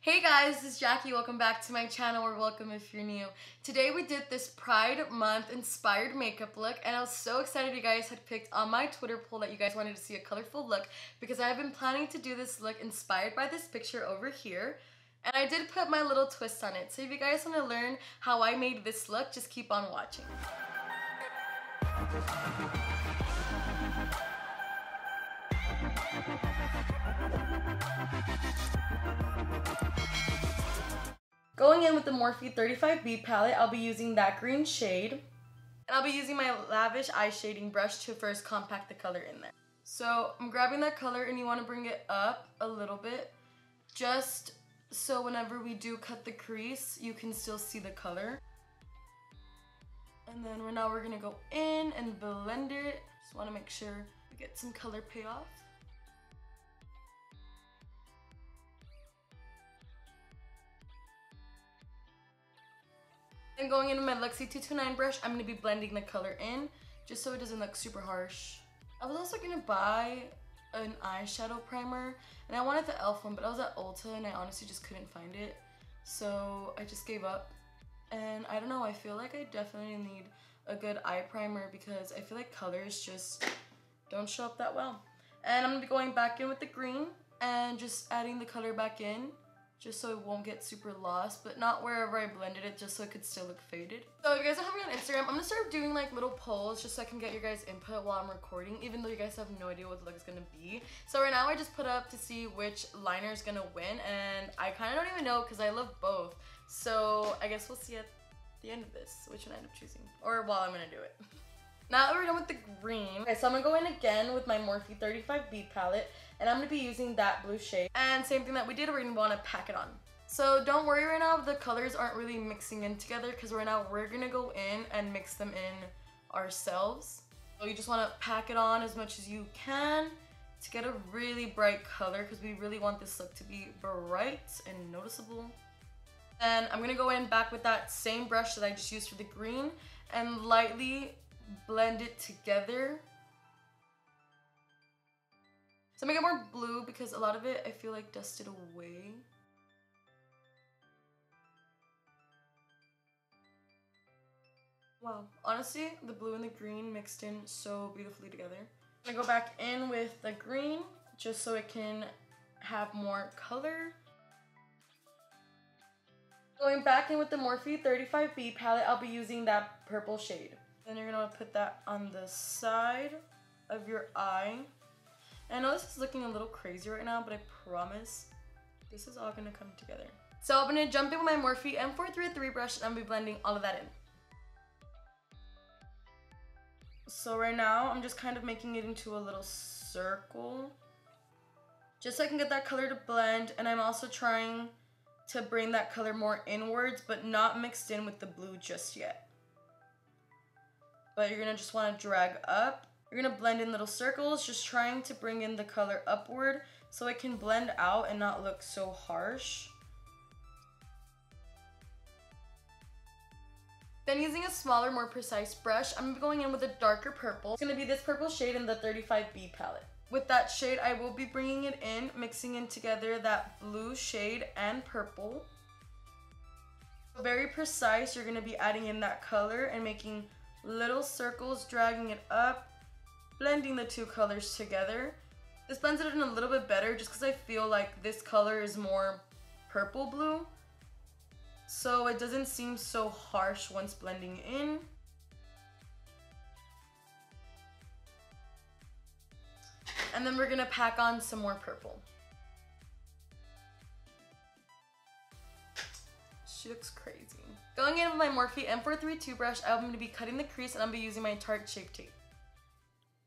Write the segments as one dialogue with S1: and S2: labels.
S1: Hey guys, this is Jackie. Welcome back to my channel, or welcome if you're new. Today we did this Pride Month inspired makeup look, and I was so excited you guys had picked on my Twitter poll that you guys wanted to see a colorful look because I have been planning to do this look inspired by this picture over here. And I did put my little twist on it. So if you guys want to learn how I made this look, just keep on watching. Going in with the Morphe 35B palette, I'll be using that green shade. And I'll be using my lavish eye shading brush to first compact the color in there. So I'm grabbing that color and you want to bring it up a little bit, just so whenever we do cut the crease, you can still see the color. And then now we're gonna go in and blend it. Just want to make sure we get some color payoff. And going in with my Luxie 229 brush, I'm going to be blending the color in, just so it doesn't look super harsh. I was also going to buy an eyeshadow primer, and I wanted the e.l.f. one, but I was at Ulta and I honestly just couldn't find it. So I just gave up. And I don't know, I feel like I definitely need a good eye primer because I feel like colors just don't show up that well. And I'm going to be going back in with the green and just adding the color back in, just so it won't get super lost, but not wherever I blended it, just so it could still look faded. So if you guys don't have me on Instagram, I'm gonna start doing like little polls just so I can get your guys' input while I'm recording, even though you guys have no idea what the look is gonna be. So right now I just put up to see which liner is gonna win, and I kind of don't even know because I love both. So I guess we'll see at the end of this which one I end up choosing, or while I'm gonna do it. Now that we're done with the green, okay, so I'm gonna go in again with my Morphe 35B palette, and I'm gonna be using that blue shade. And same thing that we did, we're gonna wanna pack it on. So don't worry right now if the colors aren't really mixing in together, because right now we're gonna go in and mix them in ourselves. So you just wanna pack it on as much as you can to get a really bright color, because we really want this look to be bright and noticeable. Then I'm gonna go in back with that same brush that I just used for the green and lightly blend it together. So make it more blue because a lot of it I feel like dusted away. Wow, honestly, the blue and the green mixed in so beautifully together. I'm gonna go back in with the green just so it can have more color. Going back in with the Morphe 35B palette, I'll be using that purple shade. Then you're gonna put that on the side of your eye. And I know this is looking a little crazy right now, but I promise this is all gonna come together. So I'm gonna jump in with my Morphe M433 brush and I'm gonna be blending all of that in. So right now I'm just kind of making it into a little circle, just so I can get that color to blend. And I'm also trying to bring that color more inwards, but not mixed in with the blue just yet. But you're gonna just wanna drag up. You're gonna blend in little circles, just trying to bring in the color upward so it can blend out and not look so harsh. Then using a smaller, more precise brush, I'm going in with a darker purple. It's gonna be this purple shade in the 35B palette. With that shade, I will be bringing it in, mixing in together that blue shade and purple. Very precise, you're gonna be adding in that color and making little circles, dragging it up, blending the two colors together. This blends it in a little bit better just because I feel like this color is more purple blue, so it doesn't seem so harsh once blending in. And then we're gonna pack on some more purple. She looks crazy. Going in with my Morphe M432 brush, I'm going to be cutting the crease and I'm going to be using my Tarte Shape Tape.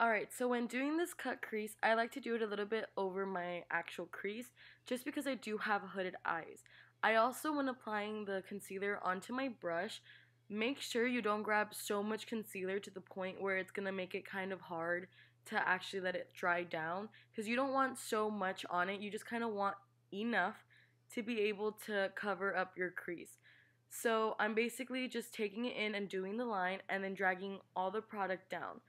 S1: Alright, so when doing this cut crease, I like to do it a little bit over my actual crease, just because I do have hooded eyes. I also, when applying the concealer onto my brush, make sure you don't grab so much concealer to the point where it's going to make it kind of hard to actually let it dry down, because you don't want so much on it, you just kind of want enough to be able to cover up your crease. So I'm basically just taking it in and doing the line and then dragging all the product down.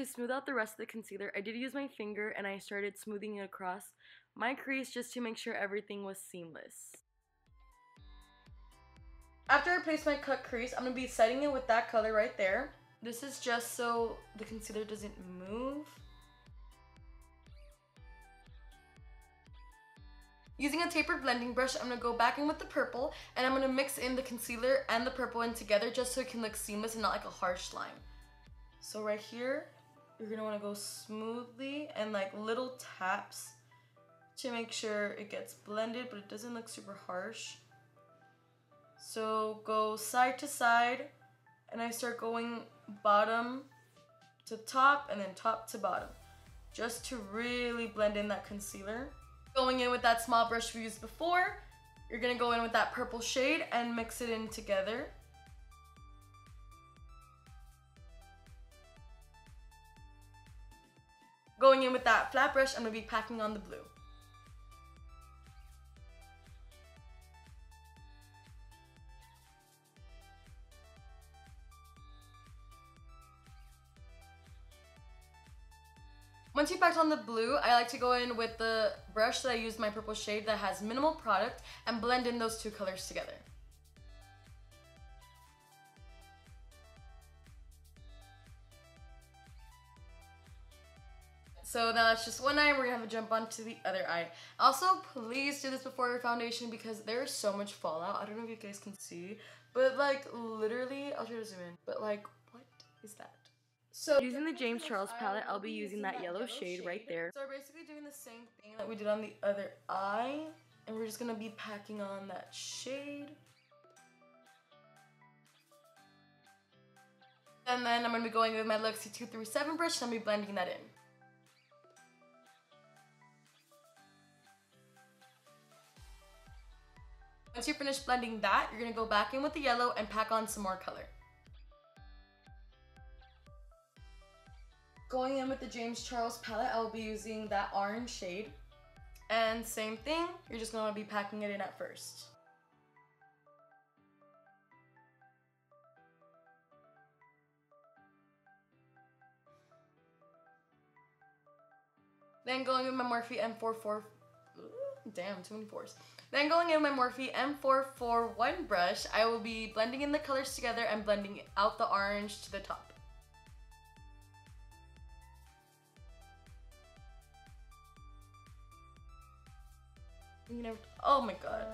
S1: to smooth out the rest of the concealer, I did use my finger and I started smoothing it across my crease just to make sure everything was seamless. After I place my cut crease, I'm going to be setting it with that color right there. This is just so the concealer doesn't move. Using a tapered blending brush, I'm going to go back in with the purple and I'm going to mix in the concealer and the purple in together just so it can look seamless and not like a harsh line. So right here, you're going to want to go smoothly and like little taps to make sure it gets blended but it doesn't look super harsh. So go side to side and I start going bottom to top and then top to bottom just to really blend in that concealer. Going in with that small brush we used before, you're going to go in with that purple shade and mix it in together. Going in with that flat brush, I'm going to be packing on the blue. Once you packed on the blue, I like to go in with the brush that I used, my purple shade that has minimal product, and blend in those two colors together. So now that's just one eye, we're gonna have to jump onto the other eye. Also, please do this before your foundation because there's so much fallout. I don't know if you guys can see, but like literally, I'll try to zoom in, but like, what is that? So using the James Charles palette, I'll be using that yellow shade right there. So we're basically doing the same thing that we did on the other eye, and we're just gonna be packing on that shade. And then I'm gonna be going with my Luxie 237 brush and I'll be blending that in. Once you're finished blending that, you're gonna go back in with the yellow and pack on some more color. Going in with the James Charles palette, I'll be using that orange shade. And same thing, you're just gonna be packing it in at first. Then going in with my Morphe M44, damn, too many fours. Then going in with my Morphe M441 brush, I will be blending in the colors together and blending out the orange to the top. You know, oh my god.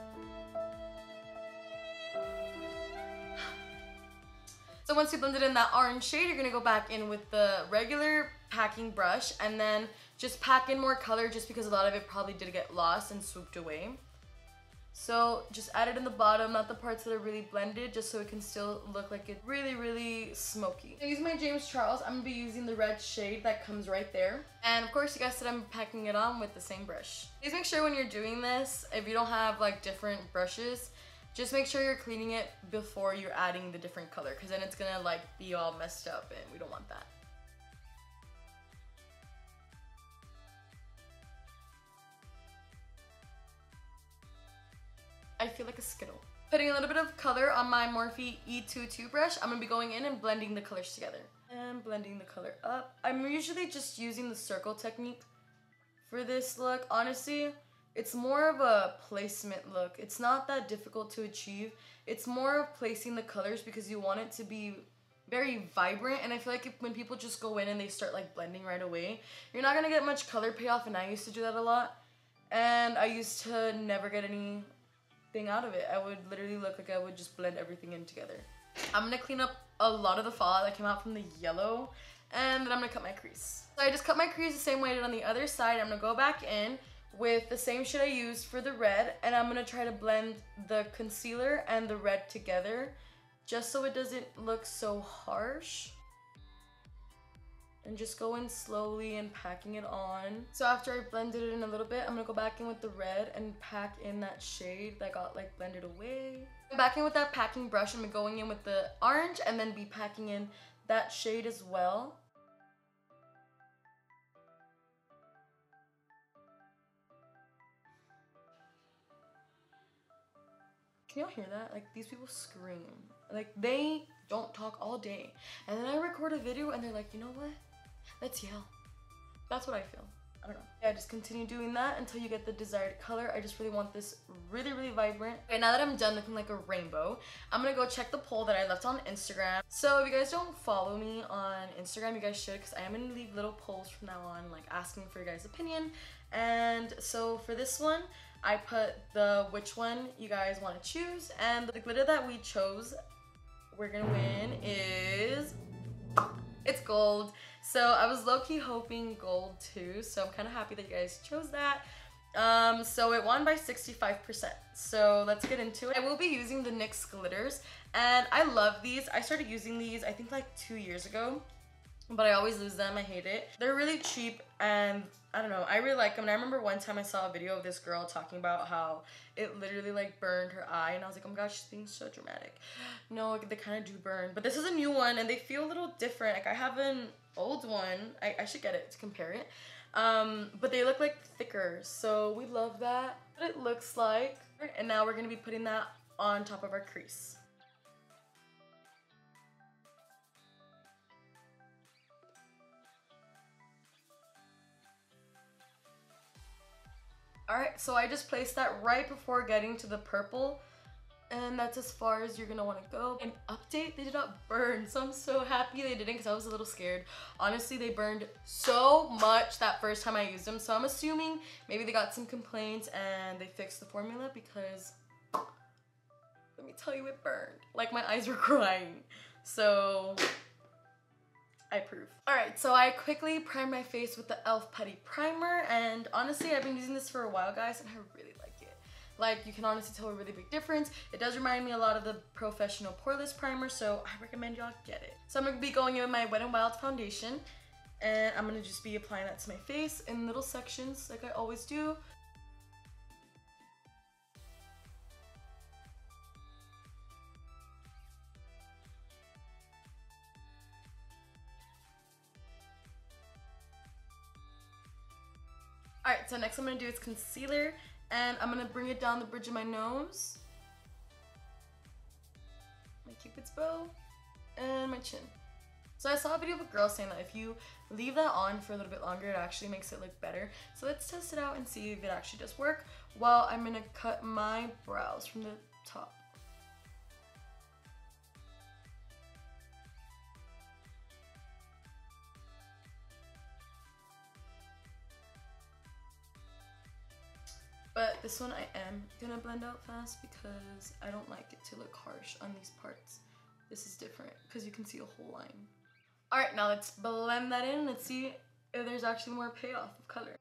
S1: So once you blended in that orange shade, you're gonna go back in with the regular packing brush and then just pack in more color just because a lot of it probably did get lost and swooped away. So just add it in the bottom, not the parts that are really blended, just so it can still look like it's really, really smoky. So using my James Charles, I'm gonna be using the red shade that comes right there. And of course, you guys said I'm packing it on with the same brush. Please make sure when you're doing this, if you don't have like different brushes, just make sure you're cleaning it before you're adding the different color, because then it's gonna like be all messed up and we don't want that. I feel like a Skittle. Putting a little bit of color on my Morphe E22 brush, I'm gonna be going in and blending the colors together. And blending the color up. I'm usually just using the circle technique for this look. Honestly, it's more of a placement look. It's not that difficult to achieve. It's more of placing the colors because you want it to be very vibrant, and I feel like when people just go in and they start like blending right away, you're not gonna get much color payoff, and I used to do that a lot. And I used to never get anything out of it. I would literally look like I would just blend everything in together. I'm gonna clean up a lot of the fallout that came out from the yellow, and then I'm gonna cut my crease. So I just cut my crease the same way I did on the other side. I'm gonna go back in with the same shade I used for the red, and I'm gonna try to blend the concealer and the red together just so it doesn't look so harsh. And just go in slowly and packing it on. So after I blended it in a little bit, I'm gonna go back in with the red and pack in that shade that got like blended away. Back in with that packing brush, I'm going in with the orange and then be packing in that shade as well. Can y'all hear that? Like, these people scream. Like, they don't talk all day. And then I record a video and they're like, you know what? Let's yell. That's what I feel. I don't know. Yeah, just continue doing that until you get the desired color. I just really want this really, really vibrant. Okay, now that I'm done looking like a rainbow, I'm gonna go check the poll that I left on Instagram. So if you guys don't follow me on Instagram, you guys should, because I am gonna leave little polls from now on, like asking for your guys' opinion. And so for this one, I put the which one you guys want to choose, and the glitter that we chose, we're gonna win is, it's gold. So I was low-key hoping gold too, so I'm kind of happy that you guys chose that. So it won by 65%. So let's get into it. I will be using the NYX glitters, and I love these. I started using these I think like 2 years ago, but I always lose them. I hate it. They're really cheap, and I don't know, I really like them. And I remember one time I saw a video of this girl talking about how it literally like burned her eye, and I was like, oh my gosh, she's being so dramatic. No, they kind of do burn, but this is a new one and they feel a little different. Like I have an old one, I should get it to compare it, but they look like thicker, so we love that. What it looks like. And now we're gonna be putting that on top of our crease. Alright, so I just placed that right before getting to the purple, and that's as far as you're gonna want to go. An update, they did not burn, so I'm so happy they didn't, because I was a little scared. Honestly, they burned so much that first time I used them, so I'm assuming maybe they got some complaints and they fixed the formula, because let me tell you, it burned. Like my eyes were crying. So I approve. Alright, so I quickly primed my face with the e.l.f. Putty Primer, and honestly, I've been using this for a while, guys, and I really like it. Like, you can honestly tell a really big difference. It does remind me a lot of the Professional Poreless Primer, so I recommend y'all get it. So I'm going to be going in with my Wet n Wild foundation, and I'm going to just be applying that to my face in little sections like I always do. Alright, so next I'm going to do is concealer, and I'm going to bring it down the bridge of my nose, my cupid's bow, and my chin. So I saw a video of a girl saying that if you leave that on for a little bit longer, it actually makes it look better. So let's test it out and see if it actually does work, while I'm going to cut my brows from the top. But this one I am gonna blend out fast because I don't like it to look harsh on these parts. This is different because you can see a whole line. Alright, now let's blend that in. Let's see if there's actually more payoff of color.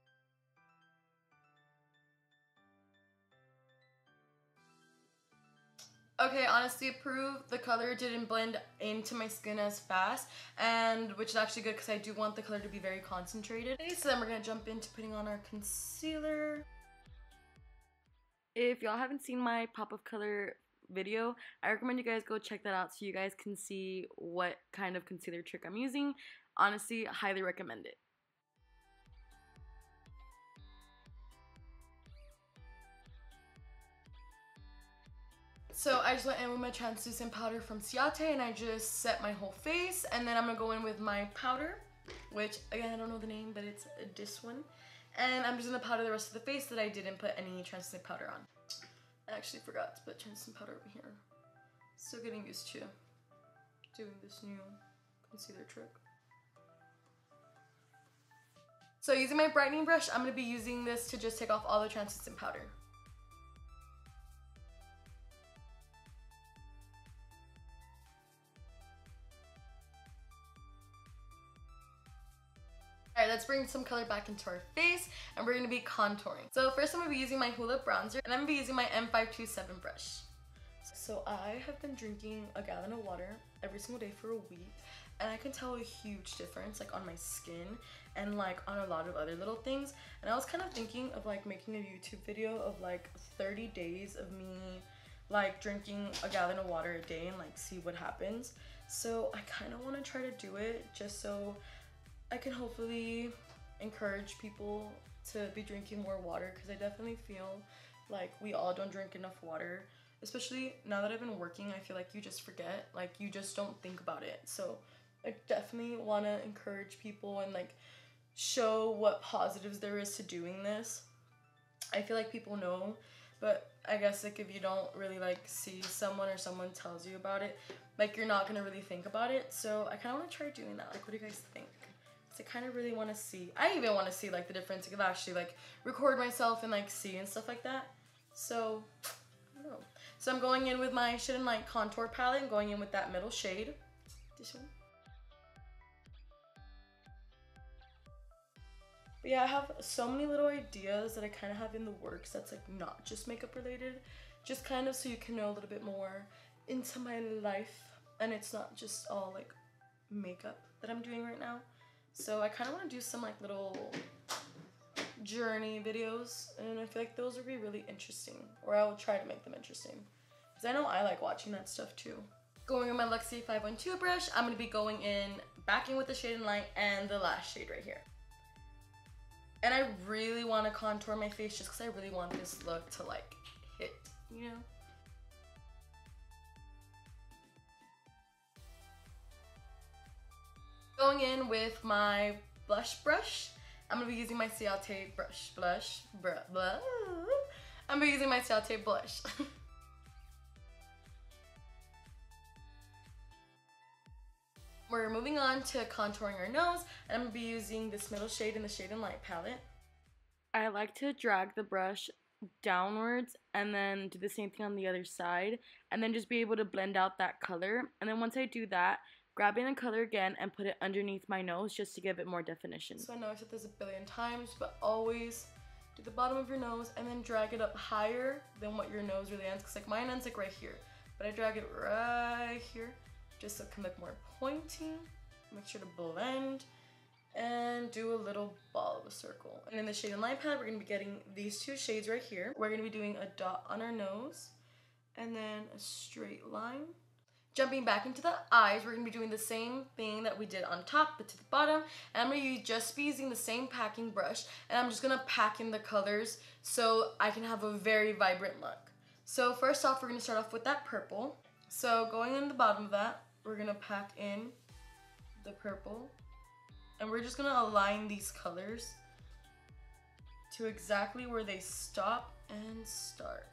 S1: Okay, honestly approve. The color didn't blend into my skin as fast, and which is actually good because I do want the color to be very concentrated. Okay, so then we're gonna jump into putting on our concealer. If y'all haven't seen my pop of color video, I recommend you guys go check that out so you guys can see what kind of concealer trick I'm using. Honestly, highly recommend it. So I just went in with my translucent powder from Ciate, and I just set my whole face, and then I'm gonna go in with my powder, which again I don't know the name, but it's this one. And I'm just gonna powder the rest of the face that I didn't put any translucent powder on. I actually forgot to put translucent powder over here. Still getting used to doing this new concealer trick. So using my brightening brush, I'm gonna be using this to just take off all the translucent powder. Alright, let's bring some color back into our face, and we're going to be contouring. So first I'm going to be using my Hoola bronzer, and I'm going to be using my M527 brush. So I have been drinking a gallon of water every single day for a week, and I can tell a huge difference like on my skin and like on a lot of other little things. And I was kind of thinking of like making a YouTube video of like 30 days of me like drinking a gallon of water a day and like see what happens. So I kind of want to try to do it just so I can hopefully encourage people to be drinking more water, because I definitely feel like we all don't drink enough water. Especially now that I've been working, I feel like you just forget, like you just don't think about it. So I definitely want to encourage people and like show what positives there is to doing this. I feel like people know, but I guess like if you don't really like see someone or someone tells you about it, like you're not gonna really think about it. So I kind of want to try doing that. Like, what do you guys think? Because I kind of really want to see. I even want to see like the difference. I could actually like record myself and like see and stuff like that. So I don't know. So I'm going in with my Shade and Light contour palette and going in with that middle shade. This one. But yeah, I have so many little ideas that I kind of have in the works that's like not just makeup related, just kind of so you can know a little bit more into my life and it's not just all like makeup that I'm doing right now. So I kind of want to do some like little journey videos and I feel like those would be really interesting, or I will try to make them interesting because I know I like watching that stuff too. Going with my Luxie 512 brush, I'm going to be going in, backing with the Shade and Light and the last shade right here. And I really want to contour my face just because I really want this look to like hit, you know? Going in with my blush brush, I'm going to be using my Ciate I'm going to be using my Ciate blush. We're moving on to contouring our nose, and I'm going to be using this middle shade in the Shade and Light palette. I like to drag the brush downwards and then do the same thing on the other side, and then just be able to blend out that color. And then once I do that, grabbing the color again and put it underneath my nose just to give it more definition. So I know I said this a billion times, but always do the bottom of your nose and then drag it up higher than what your nose really ends, because like mine ends like right here, but I drag it right here just so it can look more pointy. Make sure to blend and do a little ball of a circle. And in the Shade and Light palette, we're going to be getting these two shades right here. We're going to be doing a dot on our nose and then a straight line. Jumping back into the eyes, we're going to be doing the same thing that we did on top but to the bottom. And I'm going to just be using the same packing brush, and I'm just going to pack in the colors so I can have a very vibrant look. So first off, we're going to start off with that purple. So going in the bottom of that, we're going to pack in the purple. And we're just going to align these colors to exactly where they stop and start.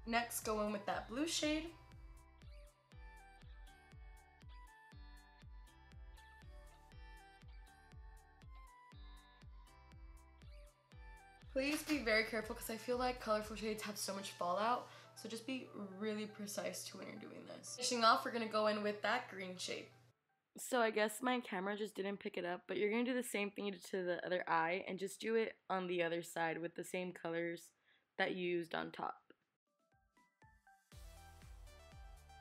S1: Next, go in with that blue shade. Please be very careful because I feel like colorful shades have so much fallout. So just be really precise to when you're doing this. Finishing off, we're going to go in with that green shade. So I guess my camera just didn't pick it up, but you're going to do the same thing you did to the other eye and just do it on the other side with the same colors that you used on top.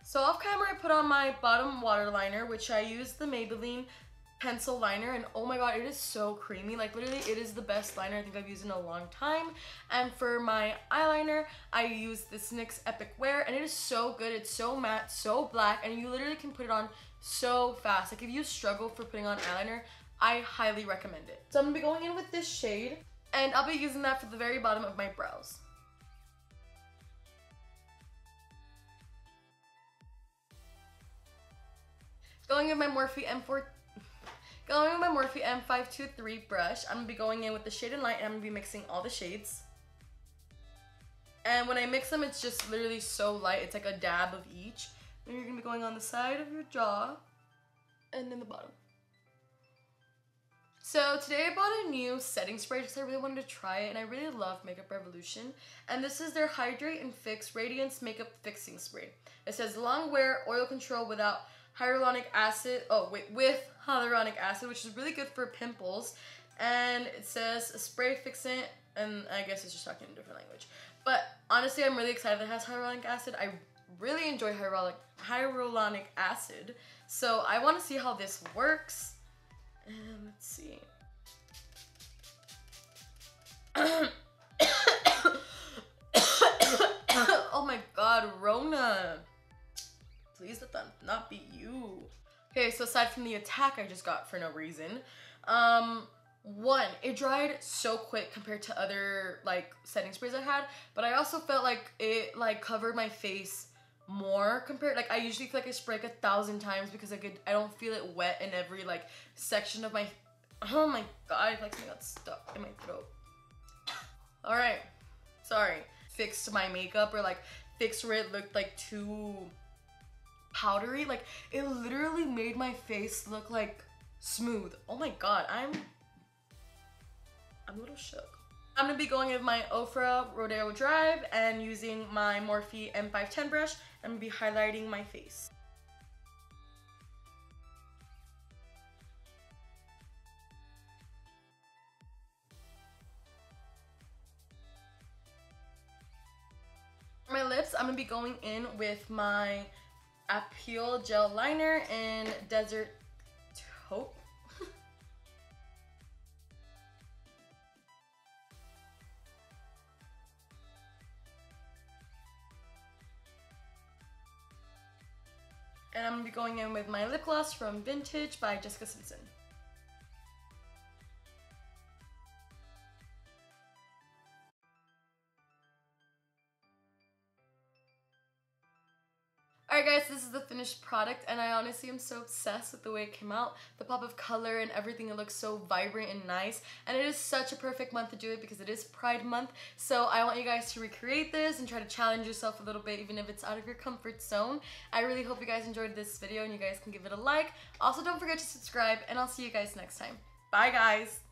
S1: So off camera, I put on my bottom water liner, which I used the Maybelline pencil liner, and oh my god, it is so creamy. Like literally, it is the best liner I think I've used in a long time. And for my eyeliner, I used this NYX Epic Wear, and it is so good. It's so matte, so black, and you literally can put it on so fast. Like if you struggle for putting on eyeliner, I highly recommend it. So I'm gonna be going in with this shade, and I'll be using that for the very bottom of my brows. Going with my Morphe M523 brush, I'm going to be going in with the Shade and Light, and I'm going to be mixing all the shades. And when I mix them, it's just literally so light. It's like a dab of each. And you're going to be going on the side of your jaw and in the bottom. So today I bought a new setting spray because I really wanted to try it, and I really love Makeup Revolution. And this is their Hydrate and Fix Radiance Makeup Fixing Spray. It says long wear, oil control without hyaluronic acid, with hyaluronic acid, which is really good for pimples. And it says a spray fixant, and I guess it's just talking in a different language. But honestly, I'm really excited that it has hyaluronic acid. I really enjoy hyaluronic acid, so I want to see how this works. And let's see. Oh my god, Rona. Please let that not be you. Okay, so aside from the attack I just got for no reason, One, it dried so quick compared to other like setting sprays I had, but I also felt like it like covered my face more compared, like I usually feel like I spray like 1,000 times because I don't feel it wet in every like section of my, oh my god, I feel like something got stuck in my throat. All right, sorry. Fixed my makeup, or like fixed where it looked like too powdery. Like it literally made my face look like smooth. Oh my god, I'm a little shook. I'm gonna be going with my Ofra Rodeo Drive and using my Morphe M510 brush. I'm gonna be highlighting my face. For my lips, I'm gonna be going in with my Appeal Gel Liner in Desert Taupe. And I'm gonna be going in with my lip gloss from Vintage by Jessica Simpson. Alright guys, this is the finished product, and I honestly am so obsessed with the way it came out. The pop of color and everything, it looks so vibrant and nice, and it is such a perfect month to do it because it is Pride Month. So I want you guys to recreate this and try to challenge yourself a little bit, even if it's out of your comfort zone. I really hope you guys enjoyed this video and you guys can give it a like. Also, don't forget to subscribe, and I'll see you guys next time. Bye guys!